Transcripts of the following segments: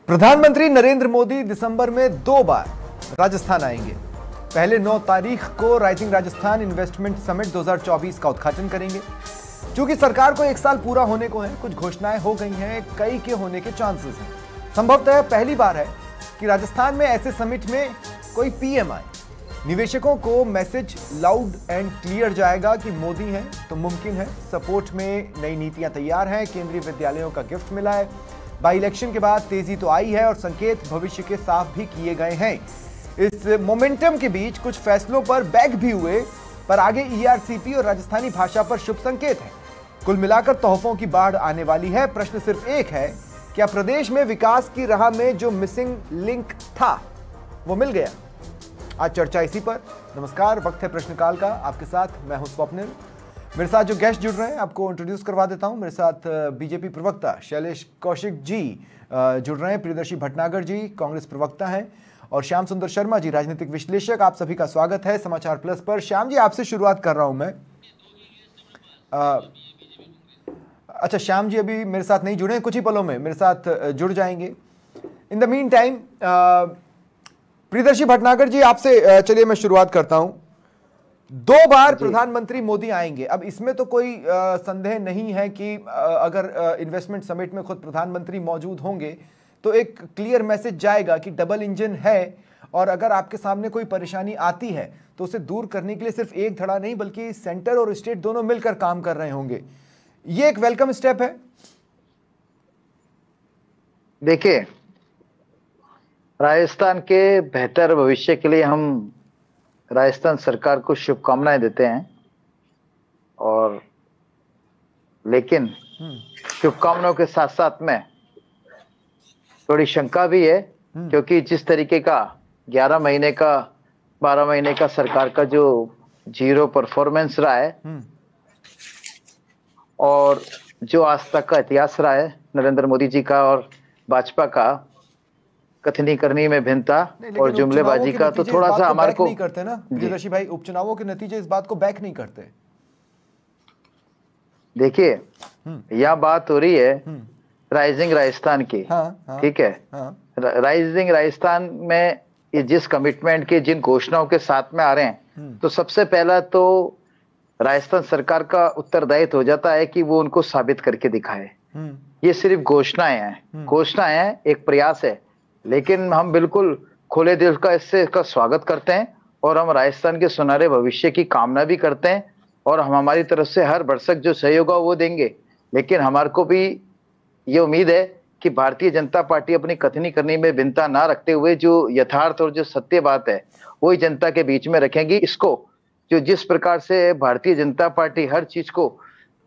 प्रधानमंत्री नरेंद्र मोदी दिसंबर में 2 बार राजस्थान आएंगे। पहले 9 तारीख को राइजिंग राजस्थान इन्वेस्टमेंट समिट 2024 का उद्घाटन करेंगे। क्योंकि सरकार को 1 साल पूरा होने को है, कुछ घोषणाएं हो गई हैं, कई के होने के चांसेस हैं। संभवतः पहली बार है कि राजस्थान में ऐसे समिट में कोई पीएम आए। निवेशकों को मैसेज लाउड एंड क्लियर जाएगा कि मोदी हैं तो मुमकिन है। सपोर्ट में नई नीतियां तैयार हैं, केंद्रीय विद्यालयों का गिफ्ट मिला है। बाई इलेक्शन के बाद तेजी तो आई है और संकेत भविष्य के साफ भी किए गए हैं। इस मोमेंटम के बीच कुछ फैसलों पर बैक भी हुए, पर आगे ईआरसीपी और राजस्थानी भाषा पर शुभ संकेत है। कुल मिलाकर तोहफों की बाढ़ आने वाली है। प्रश्न सिर्फ एक है, क्या प्रदेश में विकास की राह में जो मिसिंग लिंक था वो मिल गया? आज चर्चा इसी पर। नमस्कार, वक्त है प्रश्नकाल का। आपके साथ मैं हूं स्वप्निल। मेरे साथ जो गेस्ट जुड़ रहे हैं आपको इंट्रोड्यूस करवा देता हूं। मेरे साथ बीजेपी प्रवक्ता शैलेश कौशिक जी जुड़ रहे हैं, प्रियदर्शी भटनागर जी कांग्रेस प्रवक्ता हैं, और श्याम सुंदर शर्मा जी राजनीतिक विश्लेषक। आप सभी का स्वागत है समाचार प्लस पर। श्याम जी, आपसे शुरुआत कर रहा हूं मैं। अच्छा, श्याम जी अभी मेरे साथ नहीं जुड़े हैं, कुछ ही पलों में मेरे साथ जुड़ जाएंगे। In the mean time Priyadarshi Bhatnagar ji, आपसे चलिए मैं शुरुआत करता हूं। 2 बार प्रधानमंत्री मोदी आएंगे। अब इसमें तो कोई संदेह नहीं है कि अगर इन्वेस्टमेंट समिट में खुद प्रधानमंत्री मौजूद होंगे तो एक क्लियर मैसेज जाएगा कि डबल इंजन है, और अगर आपके सामने कोई परेशानी आती है तो उसे दूर करने के लिए सिर्फ एक धड़ा नहीं बल्कि सेंटर और स्टेट दोनों मिलकर काम कर रहे होंगे। ये एक वेलकम स्टेप है। देखिए, राजस्थान के बेहतर भविष्य के लिए हम राजस्थान सरकार को शुभकामनाएं देते हैं, और लेकिन शुभकामनाओं के साथ साथ में थोड़ी शंका भी है, क्योंकि जिस तरीके का 11 महीने का 12 महीने का सरकार का जो जीरो परफॉर्मेंस रहा है, और जो आज तक का इतिहास रहा है नरेंद्र मोदी जी का और भाजपा का, कथनी करनी में भिन्नता और जुमलेबाजी का, तो थोड़ा सा हमारे को नहीं करते ना प्रियदर्शी भाई। उपचुनावों के नतीजे इस बात को बैक नहीं करते। देखिए, यह बात हो रही है राइजिंग राजस्थान की। ठीक है। राइजिंग राजस्थान में ये जिस कमिटमेंट के, जिन घोषणाओं के साथ में आ रहे हैं, तो सबसे पहला तो राजस्थान सरकार का उत्तरदायित्व हो जाता है कि वो उनको साबित करके दिखाए। ये सिर्फ घोषणाएं हैं, एक प्रयास है, लेकिन हम बिल्कुल खुले दिल का इसका स्वागत करते हैं, और हम राजस्थान के सुनहरे भविष्य की कामना भी करते हैं, और हम हमारी तरफ से हर भरसक जो सहयोग हो वो देंगे। लेकिन हमारे को भी ये उम्मीद है कि भारतीय जनता पार्टी अपनी कथनी करनी में भिन्नता ना रखते हुए जो यथार्थ और जो सत्य बात है वही जनता के बीच में रखेंगी। इसको जो जिस प्रकार से भारतीय जनता पार्टी हर चीज को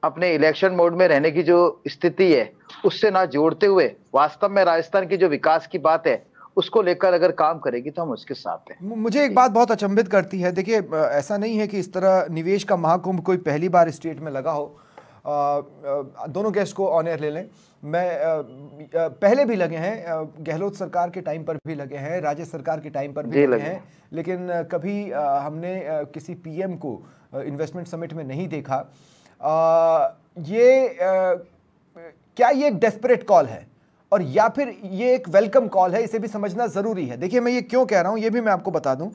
अपने इलेक्शन मोड में रहने की जो स्थिति है उससे ना जोड़ते हुए वास्तव में राजस्थान की जो विकास की बात है उसको लेकर अगर काम करेगी तो हम उसके साथ हैं। मुझे एक बात बहुत अचंभित करती है। देखिए, ऐसा नहीं है कि इस तरह निवेश का महाकुंभ कोई पहली बार स्टेट में लगा हो। दोनों गेस्ट को ऑन एयर ले लें। पहले भी लगे हैं, गहलोत सरकार के टाइम पर भी लगे हैं, राज्य सरकार के टाइम पर भी लगे हैं, लेकिन कभी हमने किसी पीएम को इन्वेस्टमेंट समिट में नहीं देखा। क्या ये एक डेस्परेट कॉल है और या फिर ये एक वेलकम कॉल है? इसे भी समझना जरूरी है। देखिए, मैं ये क्यों कह रहा हूं ये भी मैं आपको बता दूं।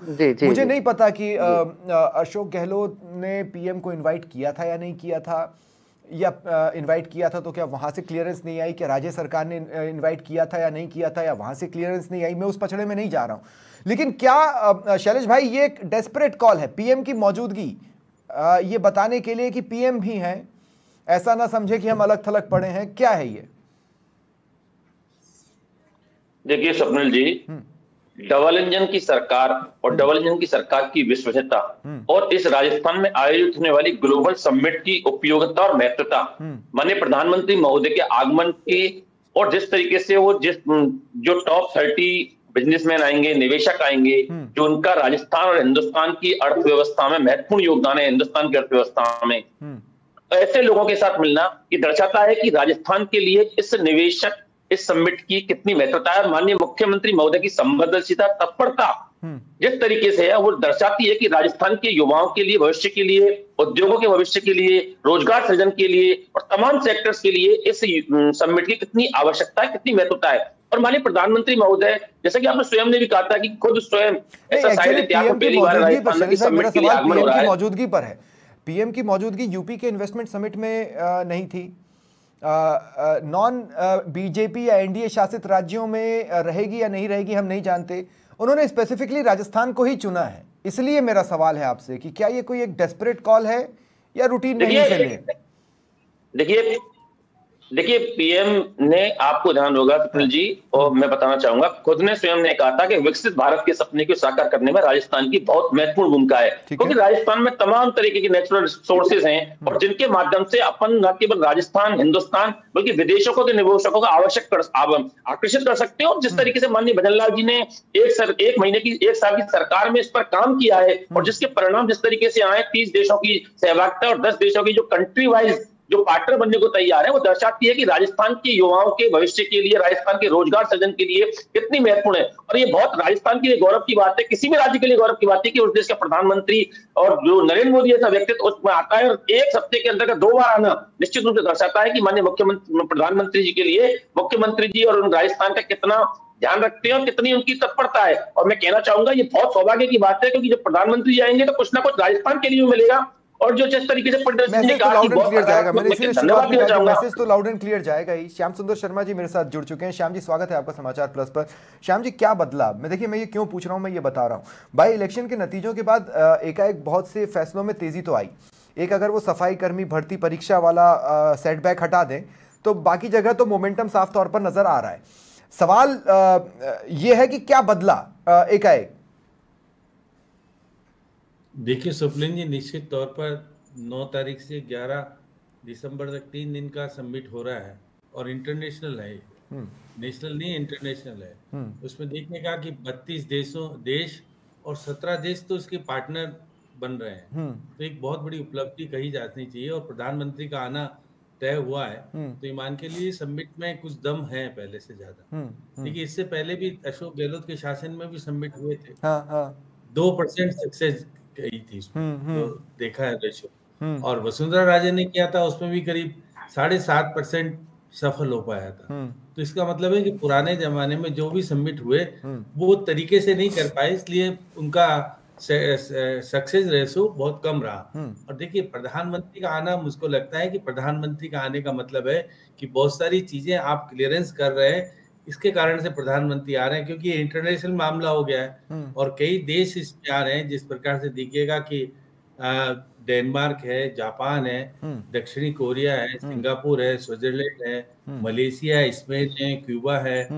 मुझे नहीं पता कि अशोक गहलोत ने पीएम को इनवाइट किया था या नहीं किया था, या इनवाइट किया था तो क्या वहां से क्लियरेंस नहीं आई, क्या राज्य सरकार ने इनवाइट किया था या नहीं किया था, या वहां से क्लियरेंस नहीं आई। मैं उस पछड़े में नहीं जा रहा हूं, लेकिन क्या शैलेश भाई ये एक डेस्परेट कॉल है पीएम की मौजूदगी ये बताने के लिए कि पीएम भी हैं, ऐसा ना समझे कि हम अलग थलग पड़े हैं? क्या है ये? देखिए स्वप्निल जी, डबल इंजन की सरकार और डबल इंजन की सरकार की विश्वसनीयता और इस राजस्थान में आयोजित होने वाली ग्लोबल समिट की उपयोगिता और महत्वता, माननीय प्रधानमंत्री महोदय के आगमन की, और जिस तरीके से वो जो टॉप 30 बिजनेसमैन आएंगे, निवेशक आएंगे, जो उनका राजस्थान और हिंदुस्तान की अर्थव्यवस्था में महत्वपूर्ण योगदान है, हिंदुस्तान की अर्थव्यवस्था में, ऐसे लोगों के साथ मिलना ये दर्शाता है कि राजस्थान के लिए इस समिट की कितनी महत्वता है। माननीय मुख्यमंत्री महोदय की संवेदनशीलता, तत्परता जिस तरीके से है वो दर्शाती है कि राजस्थान के युवाओं के लिए, भविष्य के लिए, उद्योगों के भविष्य के लिए, रोजगार सृजन के लिए और तमाम सेक्टर्स के लिए इस समिट की कितनी आवश्यकता है, कितनी महत्वता है। और माननीय प्रधानमंत्री महोदय, जैसा कि आपने स्वयं ने भी कहा था कि खुद स्वयं ऐसा शायद इतिहास में पहली बार राजस्थान में समिट के लिए आगमन हो रहा है। मौजूदगी पर है, पीएम की मौजूदगी यूपी के इन्वेस्टमेंट समिट में नहीं थी, नॉन बीजेपी या एनडीए शासित राज्यों में रहेगी या नहीं रहेगी हम नहीं जानते, उन्होंने स्पेसिफिकली राजस्थान को ही चुना है। इसलिए मेरा सवाल है आपसे कि क्या ये कोई एक डेस्परेट कॉल है या रूटीन नहीं से ले? देखिए पीएम ने, आपको ध्यान होगा कपिल जी, और मैं बताना चाहूंगा, खुद ने स्वयं ने कहा था कि विकसित भारत के सपने को साकार करने में राजस्थान की बहुत महत्वपूर्ण भूमिका है, क्योंकि राजस्थान में तमाम तरीके की नेचुरल रिसोर्सेज हैं और जिनके माध्यम से अपन न केवल राजस्थान, हिंदुस्तान, बल्कि विदेशों के निवेशकों का आकर्षित कर सकते हैं। और जिस तरीके से माननीय भजन लाल जी ने एक साल की सरकार में इस पर काम किया है और जिसके परिणाम जिस तरीके से आए, 30 देशों की सहभागिता और 10 देशों की जो कंट्री वाइज जो पार्टनर बनने को तैयार है, वो दर्शाती है कि राजस्थान के युवाओं के भविष्य के लिए, राजस्थान के रोजगार सृजन के लिए कितनी महत्वपूर्ण है। और ये बहुत राजस्थान के लिए गौरव की बात है, किसी भी राज्य के लिए गौरव की बात है कि उस देश का प्रधानमंत्री और जो नरेंद्र मोदी ऐसा व्यक्तित्व उसमें आता है और एक हफ्ते के अंदर 2 बार आना निश्चित रूप से दर्शाता है कि माननीय प्रधानमंत्री जी के लिए मुख्यमंत्री जी और राजस्थान का कितना ध्यान रखते हैं और कितनी उनकी तत्परता है। और मैं कहना चाहूंगा ये बहुत सौभाग्य की बात है, क्योंकि जब प्रधानमंत्री जी आएंगे तो कुछ ना कुछ राजस्थान के लिए भी मिलेगा। और जो जिस तरीके से मैसेज तो लाउड एंड क्लियर जाएगा ही। श्याम सुंदर शर्मा जी मेरे साथ जुड़ चुके हैं। श्याम जी स्वागत है आपका समाचार प्लस पर। श्याम जी क्या बदला? मैं ये क्यों पूछ रहा हूं, मैं ये बता रहा हूं। बाई इलेक्शन के नतीजों के बाद एकाएक बहुत से फैसलों में तेजी तो आई। एक, अगर वो सफाई कर्मी भर्ती परीक्षा वाला सेटबैक हटा दें तो बाकी जगह तो मोमेंटम साफ तौर पर नजर आ रहा है। सवाल ये है कि क्या बदला एकाएक? देखिए सुप्रीम जी, निश्चित तौर पर 9 तारीख से 11 दिसंबर तक 3 दिन का समिट हो रहा है और इंटरनेशनल है, नेशनल नहीं इंटरनेशनल है। उसमें देखने का कि 32 देश और 17 देश तो इसके पार्टनर बन रहे हैं, तो एक बहुत बड़ी उपलब्धि कही जानी चाहिए। और प्रधानमंत्री का आना तय हुआ है, तो ईमान के लिए समिट में कुछ दम है पहले से ज्यादा। देखिए इससे पहले भी अशोक गहलोत के शासन में भी समिट हुए थे, 2% सक्सेस गई थी तो देखा है रेशो। और वसुंधरा राजे ने किया था, उसमें भी करीब 7.5% सफल हो पाया था। तो इसका मतलब है कि पुराने जमाने में जो भी समिट हुए वो तरीके से नहीं कर पाए, इसलिए उनका सक्सेस रेशो बहुत कम रहा। और देखिए प्रधानमंत्री का आना, मुझको लगता है कि प्रधानमंत्री का आने का मतलब है कि बहुत सारी चीजें आप क्लियरेंस कर रहे हैं, इसके कारण से प्रधानमंत्री आ रहे हैं, क्योंकि ये इंटरनेशनल मामला हो गया है और कई देश इसमें आ रहे हैं। जिस प्रकार से देखिएगा कि डेनमार्क है, जापान है, दक्षिणी कोरिया है, सिंगापुर है, स्विट्जरलैंड है, मलेशिया है, स्पेन है, क्यूबा है,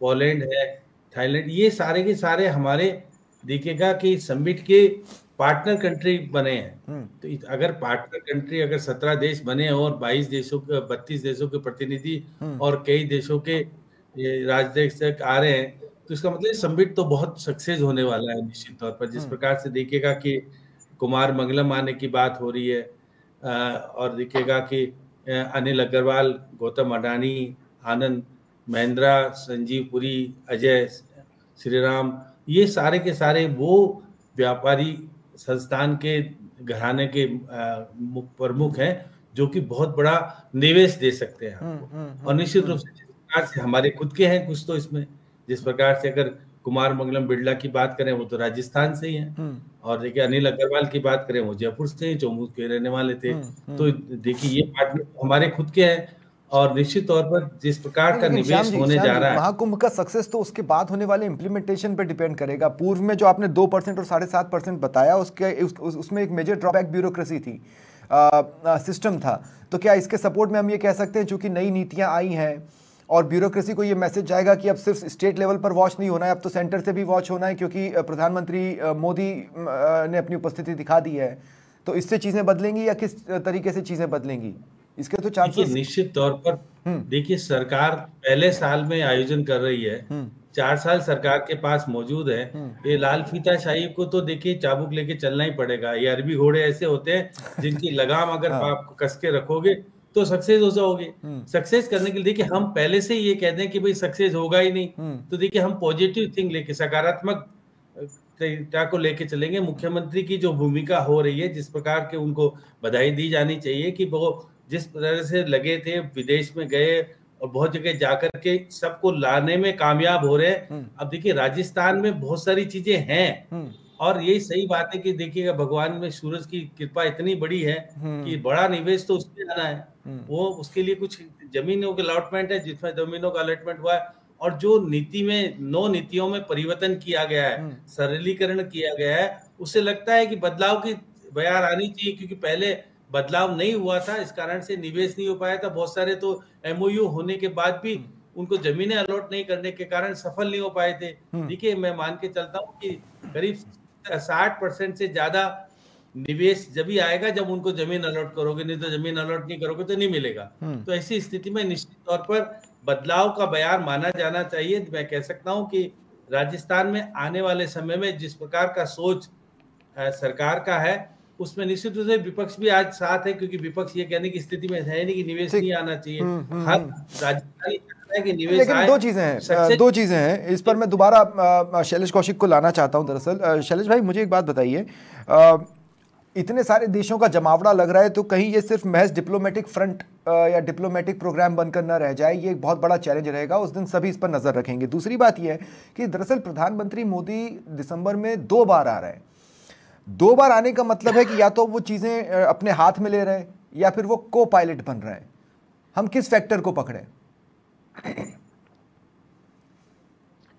पोलैंड है, थाईलैंड, ये सारे के सारे हमारे देखिएगा कि समिट के पार्टनर कंट्री बने हैं। तो अगर पार्टनर कंट्री अगर 17 देश बने और 32 देशों के प्रतिनिधि और कई देशों के राजदूत आ रहे हैं, तो इसका मतलब समिट तो बहुत सक्सेस होने वाला है निश्चित तौर पर। जिस प्रकार से देखिएगा कि कुमार मंगलम आने की बात हो रही है और देखिएगा कि अनिल अग्रवाल, गौतम अडानी, आनंद महिंद्रा, संजीव पुरी, अजय श्रीराम, ये सारे के सारे वो व्यापारी संस्थान के घराने के प्रमुख हैं जो कि बहुत बड़ा निवेश दे सकते हैं। और निश्चित रूप से जिस प्रकार से हमारे खुद के हैं कुछ तो इसमें, जिस प्रकार से अगर कुमार मंगलम बिरला की बात करें वो तो राजस्थान से ही हैं, और देखिए अनिल अग्रवाल की बात करें वो जयपुर से ही, चौमू के रहने वाले थे। तो देखिए ये पार्टनर हमारे खुद के हैं और निश्चित तौर पर जिस प्रकार का निवेश होने जा रहा है, महाकुंभ का सक्सेस तो उसके बाद होने वाले इंप्लीमेंटेशन पर डिपेंड करेगा। पूर्व में जो आपने 2% और 7.5% बताया, उसमें एक मेजर ड्रॉबैक ब्यूरोक्रेसी थी, सिस्टम था। तो क्या इसके सपोर्ट में हम ये कह सकते हैं चूंकि नई नीतियां आई हैं और ब्यूरोक्रेसी को ये मैसेज जाएगा कि अब सिर्फ स्टेट लेवल पर वॉच नहीं होना है, अब तो सेंटर से भी वॉच होना है, क्योंकि प्रधानमंत्री मोदी ने अपनी उपस्थिति दिखा दी है। तो इससे चीजें बदलेंगी या किस तरीके से चीजें बदलेंगी, इसके तो चांसेस? निश्चित तौर पर देखिए सरकार पहले साल में आयोजन कर रही है, 4 साल सरकार के पास मौजूद है। ये लाल फीता शाही को तो देखिए चाबुक लेके चलना ही पड़ेगा। ये अरबी घोड़े ऐसे होते हैं जिनकी लगाम अगर आप कस के रखोगे तो सक्सेस हो जाओगे। सक्सेस करने के लिए देखिए हम पहले से ये कहते हैं कि भाई सक्सेस होगा ही नहीं, तो देखिए हम पॉजिटिव थिंग लेके, सकारात्मक को लेके चलेंगे। मुख्यमंत्री की जो भूमिका हो रही है, जिस प्रकार के उनको बधाई दी जानी चाहिए कि वो जिस तरह से लगे थे, विदेश में गए और बहुत जगह जाकर के सबको लाने में कामयाब हो रहे हैं। अब देखिए राजस्थान में बहुत सारी चीजें हैं और यही सही बात है कि देखिएगा भगवान में सूरज की कृपा इतनी बड़ी है कि बड़ा निवेश तो उसमें आना है। वो उसके लिए कुछ जमीनों के अलॉटमेंट है जिसमें जमीनों का अलॉटमेंट हुआ है और जो नीति में 9 नीतियों में परिवर्तन किया गया है, सरलीकरण किया गया है, उससे लगता है कि बदलाव की बयार आनी चाहिए, क्योंकि पहले बदलाव नहीं हुआ था, इस कारण से निवेश नहीं हो पाया था। बहुत सारे तो एमओयू होने के बाद भी उनको जमीनें अलॉट नहीं करने के कारण सफल नहीं हो पाए थे। देखिए मैं मान के चलता हूँ कि करीब 60% से ज्यादा निवेश जब ही आएगा जब उनको जमीन अलॉट करोगे, नहीं तो जमीन अलॉट नहीं करोगे तो नहीं मिलेगा। तो ऐसी स्थिति में निश्चित तौर पर बदलाव का बयार माना जाना चाहिए। मैं कह सकता हूं कि राजस्थान में आने वाले समय में जिस प्रकार का सोच सरकार का है उसमें निश्चित रूप से विपक्ष भी आज साथ है, क्योंकि विपक्ष ये कहने की स्थिति में है नहीं कि निवेश नहीं आना चाहिए। हर राजस्थानी है कि निवेश लेकिन आए। दो चीजें हैं इस पर मैं दोबारा शैलेश कौशिक को लाना चाहता हूं। दरअसल शैलेश भाई मुझे एक बात बताइए, इतने सारे देशों का जमावड़ा लग रहा है तो कहीं ये सिर्फ महज डिप्लोमेटिक फ्रंट या डिप्लोमेटिक प्रोग्राम बनकर न रह जाए, ये एक बहुत बड़ा चैलेंज रहेगा। उस दिन सभी इस पर नजर रखेंगे। दूसरी बात यह है कि दरअसल प्रधानमंत्री मोदी दिसंबर में 2 बार आ रहे हैं। 2 बार आने का मतलब है कि या तो वो चीजें अपने हाथ में ले रहे हैं या फिर वो को पायलट बन रहे हैं। हम किस फैक्टर को पकड़े?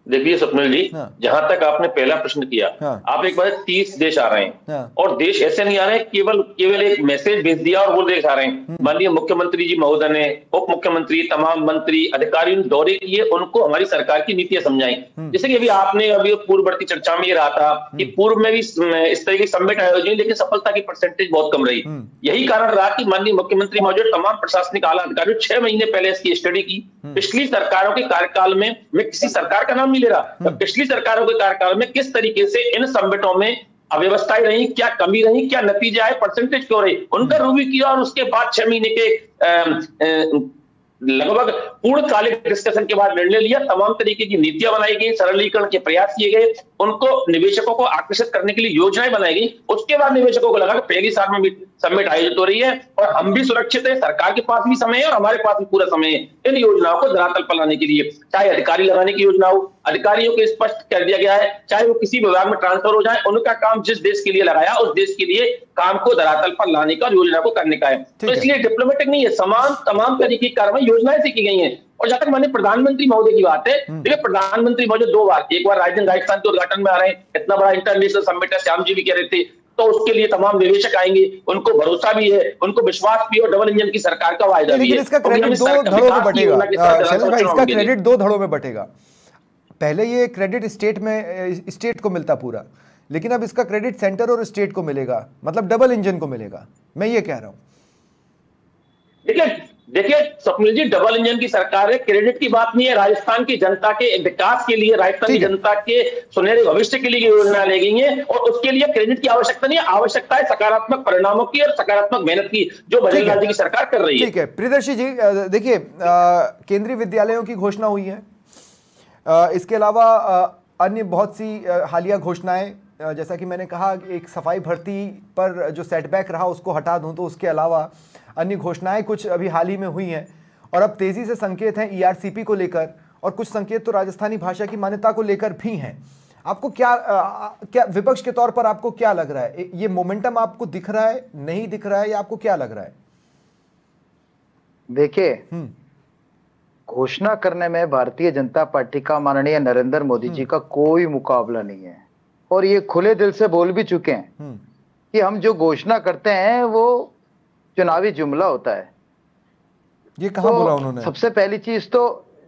देखिए स्वप्निल जी, जहां तक आपने पहला प्रश्न किया, आप एक बार 30 देश आ रहे हैं और देश ऐसे नहीं आ रहे हैं केवल एक मैसेज भेज दिया और वो देश आ रहे हैं। माननीय मुख्यमंत्री जी महोदय ने, उप मुख्यमंत्री, तमाम मंत्री अधिकारी दौरे किए, उनको हमारी सरकार की नीतियां समझाई। जैसे कि अभी पूर्ववर्ती चर्चा में ये रहा था कि पूर्व में भी इस तरह की समिट आयोजित हुई लेकिन सफलता की परसेंटेज बहुत कम रही। यही कारण रहा कि माननीय मुख्यमंत्री महोदय तमाम प्रशासनिक आला अधिकारियों 6 महीने पहले इसकी स्टडी की। पिछली सरकारों के कार्यकाल में, मैं किसी सरकार का नाम नहीं ले रहा, पिछली सरकारों के कार्यकाल में किस तरीके से इन समिटों में अव्यवस्थाएं रही, क्या कमी रही, क्या नतीजे आए, परसेंटेज क्यों रही, उनका रिव्यू किया और उसके बाद 6 महीने के लगभग पूर्णकालिक डिस्कशन के बाद निर्णय लिया। तमाम तरीके की नीतियां बनाई गई, सरलीकरण के प्रयास किए गए, उनको निवेशकों को आकर्षित करने के लिए योजनाएं बनाई गई। उसके बाद निवेशकों को लगा कि पहली साल में समिट आयोजित हो रही है और हम भी सुरक्षित है, सरकार के पास भी समय है और हमारे पास भी पूरा समय है इन योजनाओं को धरातल पर लाने के लिए। चाहे अधिकारी लगाने की योजना हो, अधिकारियों को स्पष्ट कर दिया गया है, चाहे वो किसी विभाग में ट्रांसफर हो जाए, उनका काम जिस देश के लिए लगाया उस देश के लिए काम को धरातल पर लाने का और योजना को करने का है। तो इसलिए डिप्लोमेटिक नहीं है, तमाम तरीके की कार्रवाई योजनाएं से की गई हैं। और जहां तक माननीय प्रधानमंत्री महोदय की बात है, देखिए प्रधानमंत्री महोदय 2 बार, एक बार राजस्थान के उद्घाटन में आ रहे हैं, इतना बड़ा इंटरनेशनल समिट है, श्याम जी भी कह रहे थे, तो उसके लिए तमाम निवेशक आएंगे, उनको भरोसा भी है, उनको विश्वास भी और डबल इंजन की सरकार का वायदा भी है। इसका क्रेडिट 2 धड़ों में बटेगा शैलेश भाई, इसका क्रेडिट 2 धड़ों में बटेगा। पहले ये क्रेडिट स्टेट को मिलता पूरा, लेकिन अब इसका क्रेडिट सेंटर और स्टेट को मिलेगा, मतलब डबल इंजन को मिलेगा। मैं ये कह रहा हूं। देखिए स्वप्निल जी, डबल इंजन की सरकार है, क्रेडिट की बात नहीं है। राजस्थान की जनता के विकास के लिए, राजस्थान की जनता के सुनहरे भविष्य के लिए योजना ले गई है और उसके लिए क्रेडिट की आवश्यकता नहीं है, आवश्यकता है सकारात्मक परिणामों की और सकारात्मक मेहनत की, जो बजरंग लाल जी की सरकार कर रही है। ठीक है प्रियदर्शी जी, देखिए केंद्रीय विद्यालयों की घोषणा हुई है, इसके अलावा अन्य बहुत सी हालिया घोषणाएं, जैसा कि मैंने कहा एक सफाई भर्ती पर जो सेटबैक रहा उसको हटा दूं, तो उसके अलावा अन्य घोषणाएं कुछ अभी हाल ही में हुई हैं और अब तेजी से संकेत हैं ईआरसीपी को लेकर और कुछ संकेत तो राजस्थानी भाषा की मान्यता को लेकर भी हैं। आपको क्या विपक्ष के तौर पर आपको क्या लग रहा है, ये मोमेंटम आपको दिख रहा है, नहीं दिख रहा है, या आपको क्या लग रहा है? देखिए, घोषणा करने में भारतीय जनता पार्टी का माननीय नरेंद्र मोदी जी का कोई मुकाबला नहीं है और ये खुले दिल से बोल भी चुके हैं कि हम जो घोषणा करते हैं वो चुनावी जुमला होता है। ये कहाँ बोला उन्होंने? सबसे पहली चीज तो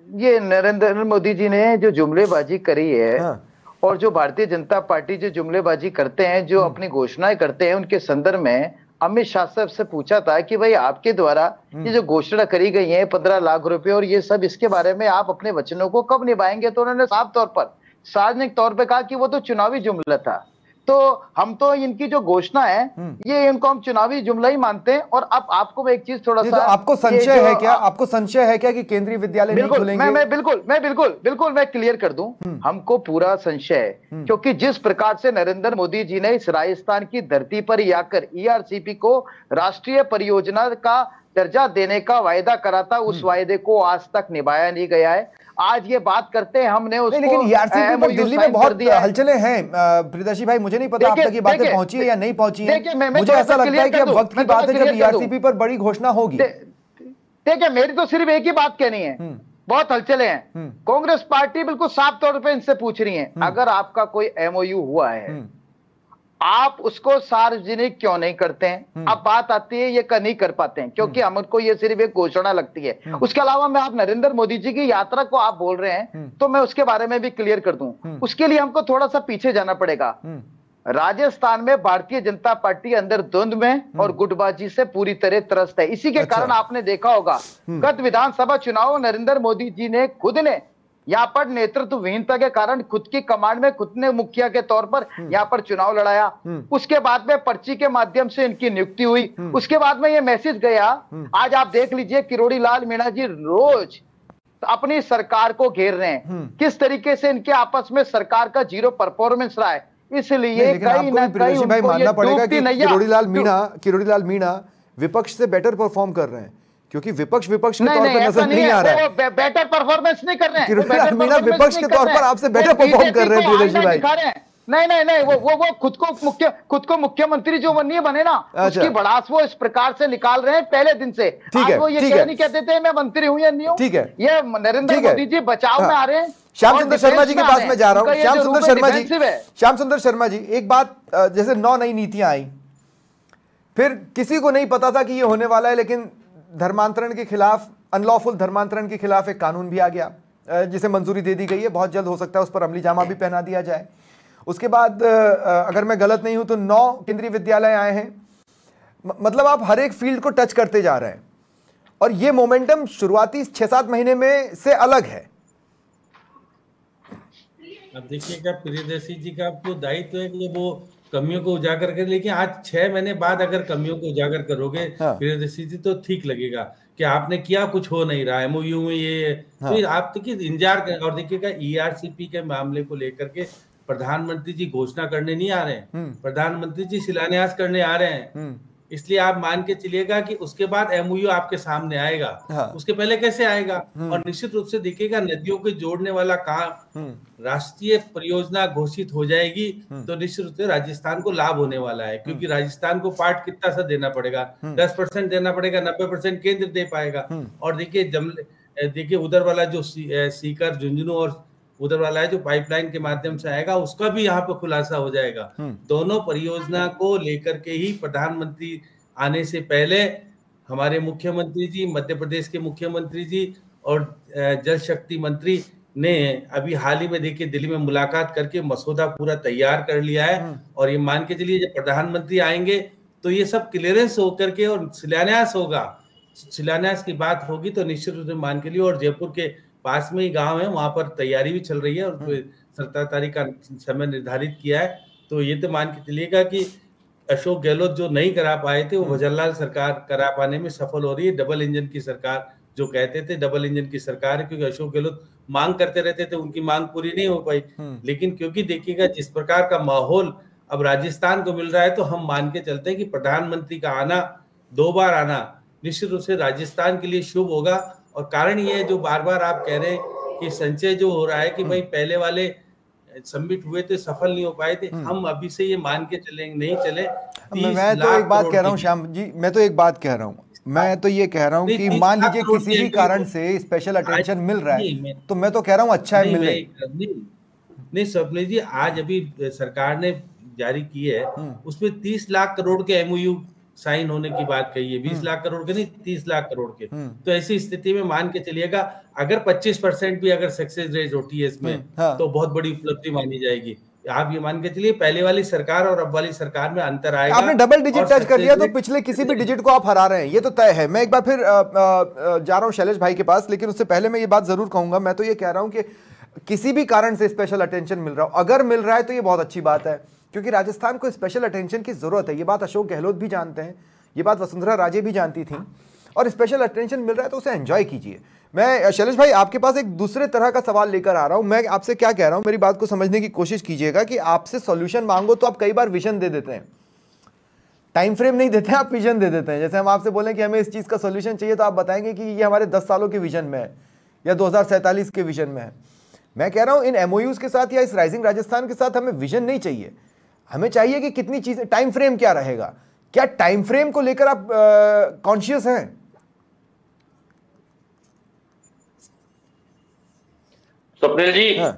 ये नरेंद्र मोदी जी ने जो जुमलेबाजी करी है और जो भारतीय जनता पार्टी जो जुमलेबाजी करते हैं, जो अपनी घोषणाएं करते हैं, उनके संदर्भ में अमित शाह साहब से पूछा था कि भाई आपके द्वारा ये जो घोषणा करी गई है 15 लाख रुपए और ये सब, इसके बारे में आप अपने वचनों को कब निभाएंगे? तो उन्होंने साफ तौर पर सार्वजनिक तौर पे कहा कि वो तो चुनावी जुमला था। तो हम तो इनकी जो घोषणा है ये इनको हम चुनावी जुमला ही मानते हैं। और अब आपको मैं एक चीज थोड़ा सा, आपको संशय है क्या? आपको संशय है क्या कि केंद्रीय विद्यालय नहीं खुलेंगे? मैं बिल्कुल मैं क्लियर कर दूं, हमको पूरा संशय है, क्योंकि जिस प्रकार से नरेंद्र मोदी जी ने इस राजस्थान की धरती पर आकर ईआरसीपी को राष्ट्रीय परियोजना का दर्जा देने का वायदा करा था, उस वायदे को आज तक निभाया नहीं गया है। आज ये बात करते हैं हमने उसको, लेकिन ईआरसीपी पर दिल्ली में बहुत हलचलें हैं प्रियदर्शी भाई, मुझे नहीं पता आप तक ये बातें पहुंची है या नहीं पहुंची है। मुझे ऐसा लगता है कि अब वक्त की बात है जब ईआरसीपी पर बड़ी घोषणा होगी। देखिए मेरी तो सिर्फ एक ही बात कहनी है, बहुत हलचलें हैं। कांग्रेस पार्टी बिल्कुल साफ तौर पे इनसे पूछ रही है, अगर आपका कोई एमओयू हुआ है आप उसको सार्वजनिक क्यों नहीं करते हैं? अब बात आती है ये नहीं कर पाते हैं क्योंकि हमको ये सिर्फ एक घोषणा लगती है। उसके अलावा मैं आप नरेंद्र मोदी जी की यात्रा को आप बोल रहे हैं तो मैं उसके बारे में भी क्लियर कर दूं। उसके लिए हमको थोड़ा सा पीछे जाना पड़ेगा। राजस्थान में भारतीय जनता पार्टी अंदर द्वंद्व में और गुटबाजी से पूरी तरह त्रस्त है। इसी के कारण आपने देखा होगा गत विधानसभा चुनाव नरेंद्र मोदी जी ने खुद ने यहाँ पर नेतृत्व विहीनता के कारण खुद की कमांड में खुद ने मुखिया के तौर पर यहाँ पर चुनाव लड़ाया। उसके बाद में पर्ची के माध्यम से इनकी नियुक्ति हुई। उसके बाद में ये मैसेज गया, आज आप देख लीजिए किरोड़ी लाल मीणा जी रोज अपनी सरकार को घेर रहे हैं, किस तरीके से इनके आपस में सरकार का जीरो परफॉर्मेंस रहा है। इसलिए कहीं ना कहीं भाई मानना पड़ेगा कि किरोड़ी लाल मीणा विपक्ष से बेटर परफॉर्म कर रहे हैं, क्योंकि विपक्ष के तौर पर नजर नहीं आ रहा है। बेटर परफॉर्मेंस नहीं कर रहे हैं, किरोड़ी लाल मीणा विपक्ष के तौर पर आपसे बेटर परफॉर्म कर रहे हैं प्रियदर्शी भाई। नहीं वो खुद को मुख्यमंत्री जो बने ना उसकी भड़ास वो इस प्रकार से निकाल रहे हैं पहले दिन से। आज वो ये क्यों नहीं कहते थे मैं मंत्री हूं या नहीं हूं। ठीक है, ये नरेंद्र मोदी जी बचाव में आ रहे हैं। श्याम सुंदर शर्मा जी के पास में जा रहा हूं। श्याम सुंदर शर्मा जी एक बात, जैसे 9 नई नीतियां आई, फिर किसी को नहीं पता था कि ये होने वाला है, लेकिन धर्मांतरण के खिलाफ, अनलॉफुल धर्मांतरण के खिलाफ एक कानून भी आ गया जिसे मंजूरी दे दी गई है। बहुत जल्द हो सकता है उस पर अमली जामा भी पहना दिया जाए। उसके बाद अगर मैं गलत नहीं हूं तो 9 केंद्रीय विद्यालय आए हैं। मतलब आप हर एक फील्ड को टच करते जा रहे हैं और ये मोमेंटम शुरुआती 6-7 महीने में से अलग है। अब देखिएगा प्रियदर्शी जी का आपको दायित्व है कि वो कमियों को उजागर कर, लेकिन आज 6 महीने बाद अगर कमियों को उजागर करोगे प्रियदर्शी जी तो ठीक लगेगा कि आपने किया कुछ हो नहीं रहा एमओयू में ये। तो आप देखिए इंतजार करें। और देखिएगा ईआरसीपी के मामले को लेकर के प्रधानमंत्री जी घोषणा करने नहीं आ रहे हैं, प्रधानमंत्री जी शिलान्यास करने आ रहे हैं। इसलिए आप मान के चलिएगा कि उसके बाद एमओयू आपके सामने आएगा। उसके पहले कैसे आएगा? और निश्चित रूप से देखिएगा नदियों को जोड़ने वाला काम राष्ट्रीय परियोजना घोषित हो जाएगी तो निश्चित रूप से राजस्थान को लाभ होने वाला है, क्योंकि राजस्थान को पार्ट कितना सा देना पड़ेगा, 10% देना पड़ेगा, 90% केंद्र दे पाएगा। और देखिए उधर वाला जो सीकर, झुंझुनू और उधर वाला है जो पाइपलाइन के माध्यम से आएगा, उसका भी यहाँ पे खुलासा हो जाएगा। दोनों परियोजना को लेकर के ही प्रधानमंत्री आने से पहले हमारे मुख्यमंत्री जी, मध्य प्रदेश के मुख्यमंत्री जी और जल शक्ति मंत्री ने अभी हाल ही में देखिए दिल्ली में मुलाकात करके मसौदा पूरा तैयार कर लिया है। और ये मान के चलिए जब प्रधानमंत्री आएंगे तो ये सब क्लियरेंस होकर के और शिलान्यास होगा। शिलान्यास की बात होगी तो निश्चित रूप से मान के लिए, और जयपुर के पास में ही गांव है, वहां पर तैयारी भी चल रही है और 17 तारीख का समय निर्धारित किया है। तो ये तो मान के चलिएगा कि अशोक गहलोत जो नहीं करा पाए थे वो भजनलाल सरकार करा पाने में सफल हो रही है। डबल इंजन की सरकार जो कहते थे, डबल इंजन की सरकार है, क्योंकि अशोक गहलोत मांग करते रहते थे, उनकी मांग पूरी नहीं हो पाई। लेकिन क्योंकि देखिएगा जिस प्रकार का माहौल अब राजस्थान को मिल रहा है तो हम मान के चलते हैं कि प्रधानमंत्री का आना, 2 बार आना निश्चित रूप से राजस्थान के लिए शुभ होगा। और कारण ये है जो बार बार आप कह रहे हैं कि संचय जो हो रहा है कि भाई पहले वाले सबमिट हुए थे सफल नहीं हो पाए थे, हम अभी से ये मान के चलेंगे नहीं चले। मैं तो एक बात कह रहा हूँ श्याम जी, मैं तो एक बात कह रहा हूँ, मैं तो ये कह रहा हूँ कि मान लीजिए किसी भी कारण से स्पेशल अटेंशन मिल रहा है तो मैं तो कह रहा हूँ अच्छा है मिले। नहीं स्वप्निल जी, आज अभी सरकार ने जारी की है उसमें 30 लाख करोड़ के एमओयू साइन होने की बात कही है, 20 लाख करोड़ के नहीं 30 लाख करोड़ के। तो ऐसी स्थिति में मान के चलिएगा अगर 25% भी अगर सक्सेस रेट होती है इसमें तो बहुत बड़ी उपलब्धि मानी जाएगी। आप ये मान के चलिए पहले वाली सरकार और अब वाली सरकार में अंतर आएगा। आपने डबल डिजिट टच कर लिया तो पिछले किसी भी डिजिट को आप हरा रहे हैं, ये तो तय है। मैं एक बार फिर जा रहा हूं शैलेश भाई के पास, लेकिन उससे पहले मैं ये बात जरूर कहूंगा, मैं तो ये कह रहा हूं कि किसी भी कारण से स्पेशल अटेंशन मिल रहा हो, अगर मिल रहा है तो ये बहुत अच्छी बात है, क्योंकि राजस्थान को स्पेशल अटेंशन की जरूरत है। ये बात अशोक गहलोत भी जानते हैं, ये बात वसुंधरा राजे भी जानती थी, और स्पेशल अटेंशन मिल रहा है तो उसे एंजॉय कीजिए। मैं शैलेश भाई आपके पास एक दूसरे तरह का सवाल लेकर आ रहा हूं। मैं आपसे क्या कह रहा हूं, मेरी बात को समझने की कोशिश कीजिएगा कि आपसे सॉल्यूशन मांगो तो आप कई बार विजन दे देते हैं। टाइम फ्रेम नहीं देते, आप विजन दे देते हैं। जैसे हम आपसे बोलें कि हमें इस चीज़ का सोल्यूशन चाहिए, तो आप बताएंगे कि ये हमारे 10 सालों के विजन में है या 2047 के विजन में है। मैं कह रहा हूं इन एमओयूज के साथ या इस राइजिंग राजस्थान के साथ हमें विजन नहीं चाहिए, हमें चाहिए कि कितनी चीजें, टाइम फ्रेम क्या रहेगा, क्या टाइम फ्रेम को लेकर आप कॉन्शियस हैं? स्वप्निल जी, हाँ।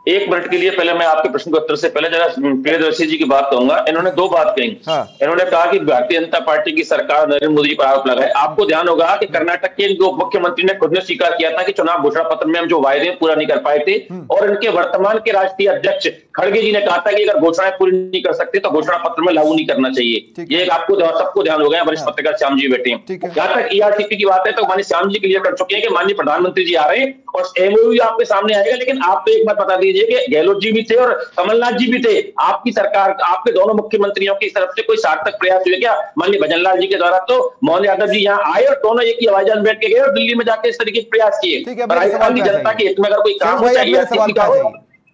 1 मिनट के लिए पहले मैं आपके प्रश्न के उत्तर से पहले जरा प्रियदर्शी जी की बात कहूंगा। इन्होंने 2 बात कही। हाँ। इन्होंने कहा कि भारतीय जनता पार्टी की सरकार नरेंद्र मोदी पर आरोप लगाए। आपको ध्यान होगा कि कर्नाटक के उप मुख्यमंत्री ने खुद ने स्वीकार किया था कि चुनाव घोषणा पत्र में हम जो वायदे पूरा नहीं कर पाए थे, और इनके वर्तमान के राष्ट्रीय अध्यक्ष खड़गे जी ने कहा था कि अगर घोषणाएं पूरी नहीं कर सकते तो घोषणा पत्र में लागू नहीं करना चाहिए। ये आपको सबको ध्यान होगा, वरिष्ठ पत्रकार श्याम जी बैठे हैं। जहां तक ईआरसीपी की बात है तो माननीय श्याम जी क्लियर कर चुके हैं कि माननीय प्रधानमंत्री जी आ रहे हैं और एमओयू आपके सामने आएगा। लेकिन आप तो एक बात बता दीजिए कि गहलोत जी भी थे और कमलनाथ जी भी थे, आपकी सरकार, आपके दोनों मुख्यमंत्रियों की तरफ से कोई सार्थक प्रयास हुए क्या? माननीय भजनलाल जी के द्वारा तो मोहन यादव जी यहाँ आए और दोनों एक ही हवाई जहाज बैठ के गए और दिल्ली में जाके इस तरीके के प्रयास किए। राजस्थान की जनता के हित में अगर कोई काम चाहिए,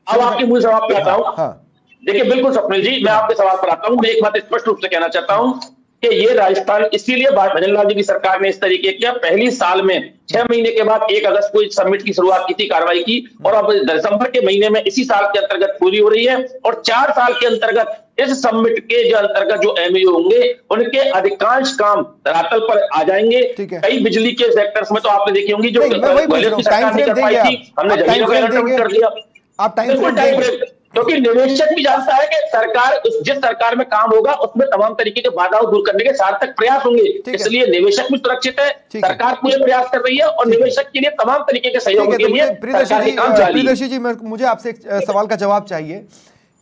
अब आपके मूल सवाल पे आता हूं। देखिए बिल्कुल स्वप्निल जी, मैं आपके सवाल पर आता हूं। मैं एक बात स्पष्ट रूप से कहना चाहता हूं कि ये राजस्थान इसीलिए भजनलाल जी की सरकार ने इस तरीके किया। पहली साल में 6 महीने के बाद 1 अगस्त को इस समिट की शुरुआत की थी, कार्रवाई की, और अब दिसंबर के महीने में इसी साल के अंतर्गत पूरी हो रही है। और 4 साल के अंतर्गत इस समिट के जो अंतर्गत जो एमओयू होंगे उनके अधिकांश काम धरातल पर आ जाएंगे। कई बिजली के सेक्टर्स में तो आपने देखी होंगी जो सरकार नहीं कर पाई थी, हमने जमीनों का अलर्ट कर दिया। आप टाइम फ्रेम, क्योंकि निवेशक भी जानता है कि सरकार जिस सरकार में काम होगा उसमें तमाम तरीके के बाधाओं दूर करने के सार्थक प्रयास होंगे, इसलिए निवेशक भी सुरक्षित है, सरकार पूरे प्रयास कर रही है और निवेशक के लिए तमाम तरीके के सहयोग के लिए प्रियदर्शी जी, मुझे आपसे एक सवाल का जवाब चाहिए।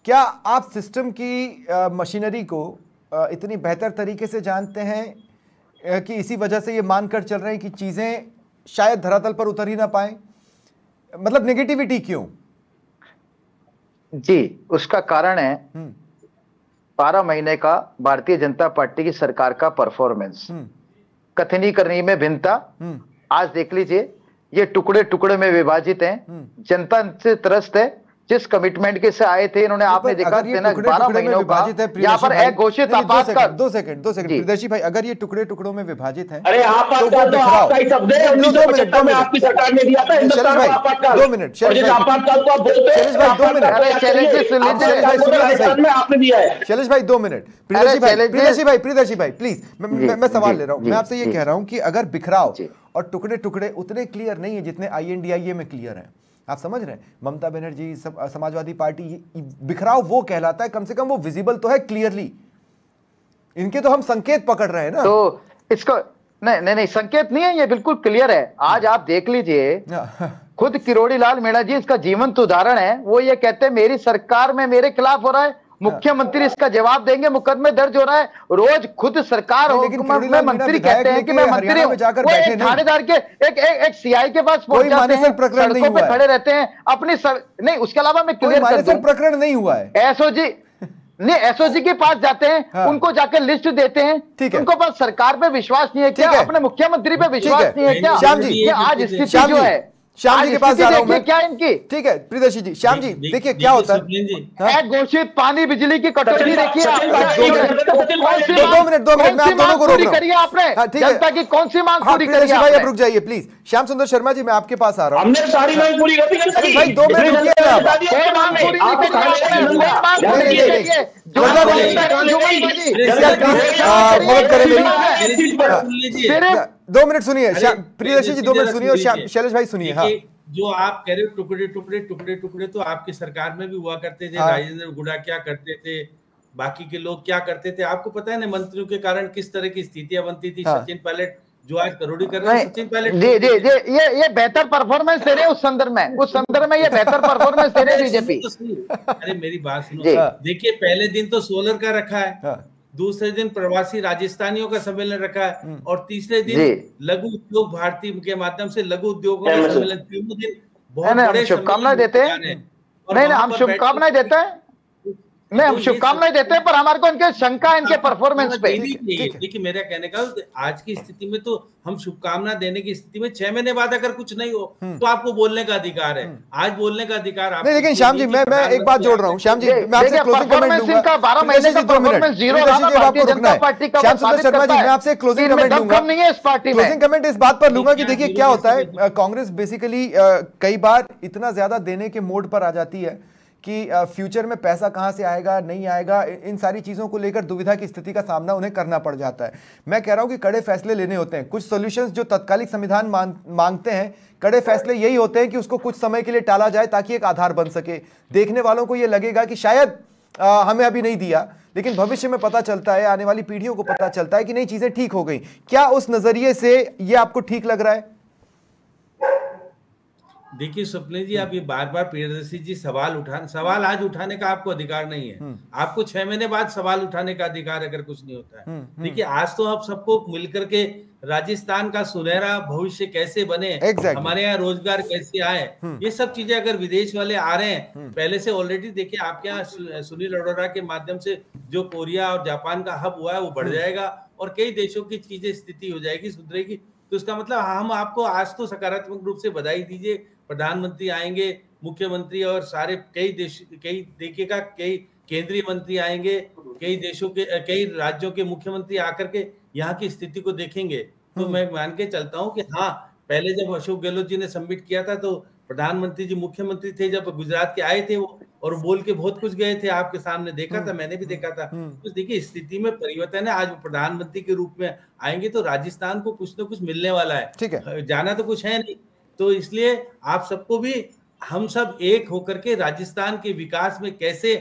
क्या आप सिस्टम की मशीनरी को इतनी बेहतर तरीके से जानते हैं कि इसी वजह से ये मानकर चल रहे हैं कि चीजें शायद धरातल पर उतर ही ना पाए? मतलब नेगेटिविटी क्यों? जी, उसका कारण है 12 महीने का भारतीय जनता पार्टी की सरकार का परफॉर्मेंस, कथनी करनी में भिन्नता। आज देख लीजिए, ये टुकड़े टुकड़े में विभाजित हैं, जनता से त्रस्त है। जिस कमिटमेंट के से आए थे इन्होंने, आपने देखा 12 महीनों का यहाँ पर एक घोषित आपातकाल। 2 सेकंड प्रियदर्शी भाई, अगर ये टुकड़े टुकड़ों में विभाजित है, अरे आपातकाल तो आपका ही शब्द है, 1975 में आपकी सरकार ने दिया था हिंदुस्तान को आपातकाल। 2 मिनट, आपातकाल को आप बोलते हैं, शैलेश भाई 2 मिनट, आपने दिया है। शैलेश भाई 2 मिनट, प्रियदर्शी भाई प्लीज, मैं सवाल ले रहा हूं। मैं आपसे ये कह रहा हूं कि अगर बिखराव और टुकड़े टुकड़े उतने क्लियर नहीं है जितने INDIA में क्लियर है, आप समझ रहे हैं? ममता बनर्जी, समाजवादी पार्टी, बिखराव वो कहलाता है, कम से कम वो विजिबल तो है क्लियरली। इनके तो हम संकेत पकड़ रहे हैं ना, तो इसको नहीं संकेत नहीं है, ये बिल्कुल क्लियर है। आज आप देख लीजिए, खुद किरोड़ी लाल मीणा जी इसका जीवंत उदाहरण है। वो ये कहते हैं मेरी सरकार में मेरे खिलाफ हो रहा है, मुख्यमंत्री इसका जवाब देंगे, मुकदमे दर्ज हो रहा है। रोज खुद सरकार में मंत्री कहते हैं कि मैं मंत्री हूं, वो थानेदार के एक सीआई के पास पहुंच जाते हैं, सड़कों पे खड़े रहते हैं अपनी नहीं। उसके अलावा मैं क्लियर कर दूं, प्रकरण नहीं हुआ है। एसओजी के पास जाते हैं, हाँ। उनको जाकर लिस्ट देते हैं, उनको पास सरकार पे विश्वास नहीं है क्या? अपने मुख्यमंत्री पे विश्वास नहीं है क्या? श्याम जी, ये आज स्थिति जो है, श्याम जी के पास जा रहा हूं मैं, क्या इनकी? ठीक है प्रियदर्शी जी, श्याम जी देखिए क्या होता है। घोषित पानी बिजली की कटौती देखिए, 2 मिनट मैं आप दोनों को रोक रहा हूं। आपने जनता की कौन सी मांग पूरी करी है? भाई अब रुक जाइए प्लीज। श्याम सुंदर शर्मा जी, मैं आपके पास आ रहा हूं। हमने सारी मांग पूरी कर दी भाई, 2 मिनट रुकिए। मदद करें मेरी, 2 मिनट सुनिए प्रियदर्शी जी, 2 मिनट सुनिए और शैलेश भाई सुनिए। हाँ, जो आप कह रहे हो टुकड़े टुकड़े तो आपकी सरकार में भी हुआ करते थे। राजेंद्र गुड़ा क्या करते थे, बाकी के लोग क्या करते थे, आपको पता है ना? मंत्रियों के कारण किस तरह की स्थितियां बनती थी। सचिन पायलट जो आज करोड़ी कर रहे हैं, सचिन पायलट जी ये बेहतर परफॉर्मेंस दे रहे हैं। उस संदर्भ में ये बेहतर परफॉर्मेंस दे रहे हैं बीजेपी। अरे मेरी बात सुनो, देखिए पहले दिन तो सोलर का रखा है, दूसरे दिन प्रवासी राजस्थानियों का सम्मेलन रखा है, और तीसरे दिन लघु उद्योग भारती के माध्यम से लघु उद्योगों का सम्मेलन। तीनों दिन बहुत बड़े शुभकामनाएं देते हैं। नहीं, हम शुभकामनाएं देते हैं। नहीं, हम शुभकामनाएं देते हैं, पर हमारे को इनके शंका है इनके परफॉर्मेंस पे। देखिए मेरा कहने का आज की स्थिति में तो हम शुभकामना देने की स्थिति में 6 महीने बाद अगर कुछ नहीं हो तो आपको बोलने का अधिकार है, आज बोलने का अधिकार आपको। नहीं, लेकिन श्याम जी मैं एक बात जोड़ रहा हूँ। श्याम जी मैं आपसे क्लोजिंग कमेंट लूंगा। 12 महीने का परफॉर्मेंस जीरो रहा भारतीय जनता पार्टी का। श्याम सुंदर शर्मा जी मैं आपसे क्लोजिंग कमेंट लूंगा। नहीं है इस पार्टी में। क्लोजिंग कमेंट इस बात पर लूंगा कि देखिए क्या होता है, कांग्रेस बेसिकली कई बार इतना ज्यादा देने के मोड पर आ जाती है कि फ्यूचर में पैसा कहां से आएगा नहीं आएगा, इन सारी चीज़ों को लेकर दुविधा की स्थिति का सामना उन्हें करना पड़ जाता है। मैं कह रहा हूं कि कड़े फैसले लेने होते हैं। कुछ सॉल्यूशंस जो तत्कालिक संविधान मांगते हैं, कड़े फैसले यही होते हैं कि उसको कुछ समय के लिए टाला जाए ताकि एक आधार बन सके। देखने वालों को यह लगेगा कि शायद हमें अभी नहीं दिया, लेकिन भविष्य में पता चलता है, आने वाली पीढ़ियों को पता चलता है कि नहीं चीज़ें ठीक हो गई। क्या उस नज़रिए से ये आपको ठीक लग रहा है? देखिए स्वप्निल जी, आप ये बार बार प्रियदर्शी जी सवाल आज उठाने का आपको अधिकार नहीं है। आपको 6 महीने बाद सवाल उठाने का अधिकार अगर कुछ नहीं होता है। देखिए आज तो आप सबको मिलकर के राजस्थान का सुनहरा भविष्य कैसे बने, हमारे यहाँ रोजगार कैसे आए, ये सब चीजें अगर विदेश वाले आ रहे हैं पहले से ऑलरेडी, देखिए आपके यहाँ सुनील अरोड़ा के माध्यम से जो कोरिया और जापान का हब हुआ है वो बढ़ जाएगा और कई देशों की चीजें स्थिति हो जाएगी, सुधरेगी। तो इसका मतलब हम आपको आज तो सकारात्मक रूप से बधाई दीजिए, प्रधानमंत्री आएंगे, मुख्यमंत्री और सारे कई केंद्रीय मंत्री आएंगे, कई देशों के कई राज्यों के मुख्यमंत्री आकर के यहाँ की स्थिति को देखेंगे। तो मैं मान के चलता हूँ कि हाँ, पहले जब अशोक गहलोत जी ने सबमिट किया था तो प्रधानमंत्री जी मुख्यमंत्री थे, जब गुजरात के आए थे वो, और बोल के बहुत कुछ गए थे, आपके सामने देखा था, मैंने भी देखा था। तो देखिए स्थिति में परिवर्तन है, आज वो प्रधानमंत्री के रूप में आएंगे तो राजस्थान को कुछ न कुछ मिलने वाला है। ठीक है, जाना तो कुछ है नहीं। तो इसलिए आप सबको भी, हम सब एक होकर के राजस्थान के विकास में कैसे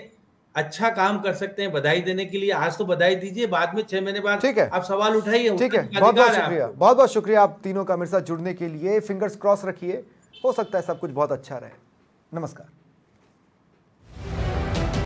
अच्छा काम कर सकते हैं, बधाई देने के लिए आज तो बधाई दीजिए, बाद में 6 महीने बाद आप सवाल उठाइए। ठीक है, बहुत बहुत शुक्रिया, बहुत बहुत शुक्रिया आप तीनों का मेरे साथ जुड़ने के लिए। फिंगर्स क्रॉस रखिए, हो सकता है सब कुछ बहुत अच्छा रहे। नमस्कार।